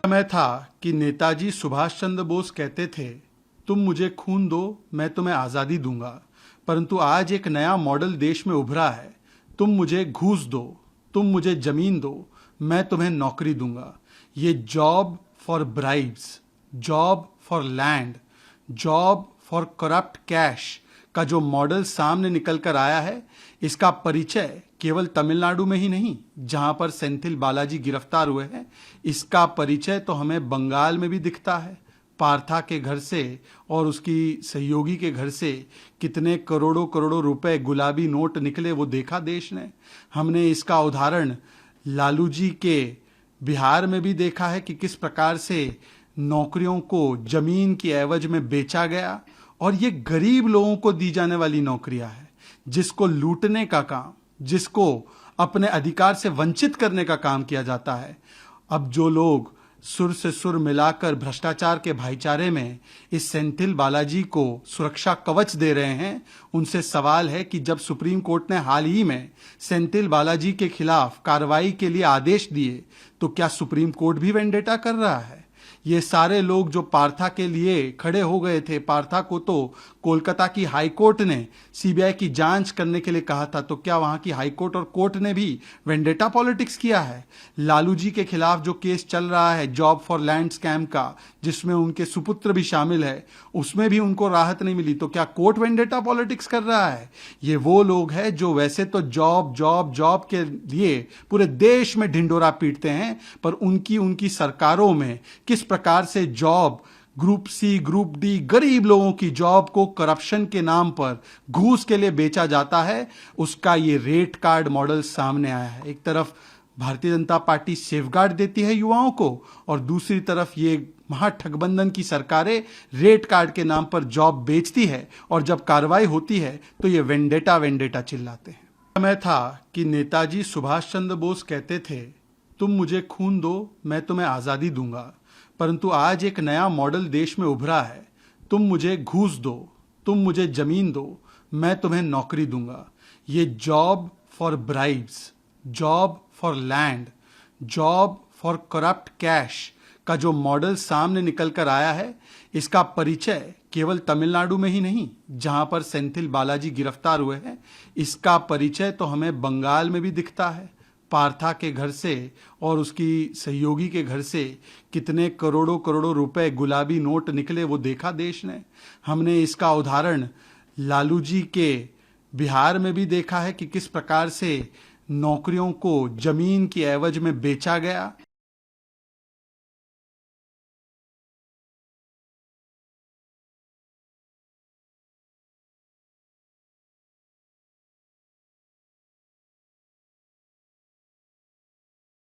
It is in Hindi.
समय था कि नेताजी सुभाष चंद्र बोस कहते थे, तुम मुझे खून दो, मैं तुम्हें आजादी दूंगा। परंतु आज एक नया मॉडल देश में उभरा है, तुम मुझे घूस दो, तुम मुझे जमीन दो, मैं तुम्हें नौकरी दूंगा। ये job for bribes, job for land, job for corrupt cash का जो मॉडल सामने निकल कर आया है, इसका परिचय केवल तमिलनाडु में ही नहीं, जहां पर सेंथिल बालाजी गिरफ्तार हुए हैं, इसका परिचय तो हमें बंगाल में भी दिखता है। पार्था के घर से और उसकी सहयोगी के घर से कितने करोड़ों करोड़ों रुपए गुलाबी नोट निकले, वो देखा देश ने। हमने इसका उदाहरण लालू जी के बिहार में भी देखा है कि किस प्रकार से नौकरियों को जमीन की एवज में बेचा गया, और ये गरीब लोगों को दी जाने वाली नौकरियां हैं, जिसको लूटने का काम, जिसको अपने अधिकार से वंचित करने का काम किया जाता है। अब जो लोग सुर से सुर मिलाकर भ्रष्टाचार के भाईचारे में इस सेंथिल बालाजी को सुरक्षा कवच दे रहे हैं, उनसे सवाल है कि जब सुप्रीम कोर्ट ने हाल ही में सेंथिल बालाजी के खिलाफ कार्रवाई के लिए आदेश दिए, तो क्या सुप्रीम कोर्ट भी वेंडेटा कर रहा है? ये सारे लोग जो पार्था के लिए खड़े हो गए थे, पार्था को तो कोलकाता की हाई कोर्ट ने सीबीआई की जांच करने के लिए कहा था, तो क्या वहां की हाई कोर्ट और कोर्ट ने भी वेंडेटा पॉलिटिक्स किया है? लालू जी के खिलाफ जो केस चल रहा है जॉब फॉर लैंड स्कैम का, जिसमें उनके सुपुत्र भी शामिल है, उसमें भी उनको राहत नहीं मिली, तो क्या कोर्ट वेंडेटा पॉलिटिक्स कर रहा है? ये वो लोग हैं जो वैसे तो जॉब जॉब जॉब के लिए पूरे देश में ढिंडोरा पीटते हैं, पर उनकी सरकारों में किस प्रकार से job, group C, group D, गरीब लोगों की जॉब को करप्शन के नाम पर घूस के लिए बेचा जाता है, उसका ये रेट कार्ड मॉडल सामने आया है। एक तरफ भारतीय जनता पार्टी सेफगार्ड देती है युवाओं को, और दूसरी तरफ ये महाठगबंधन की सरकारें रेट कार्ड के नाम पर जॉब बेचती है, और जब कार्रवाई होती है तो ये वेंडेटा वेंडेटा चिल्लाते हैं। समय था कि नेताजी सुभाष चंद्र बोस कहते थे, तुम मुझे खून दो, मैं तुम्हें आजादी दूंगा। परंतु आज एक नया मॉडल देश में उभरा है, तुम मुझे घूस दो, तुम मुझे जमीन दो, मैं तुम्हें नौकरी दूंगा। ये job for bribes, job for land, job for corrupt cash का जो मॉडल सामने निकल कर आया है, इसका परिचय केवल तमिलनाडु में ही नहीं, जहां पर सेंथिल बालाजी गिरफ्तार हुए हैं, इसका परिचय तो हमें बंगाल में भी दिखता है। पार्था के घर से और उसकी सहयोगी के घर से कितने करोड़ों करोड़ों रुपए गुलाबी नोट निकले, वो देखा देश ने। हमने इसका उदाहरण लालू जी के बिहार में भी देखा है कि किस प्रकार से नौकरियों को जमीन की एवज में बेचा गया,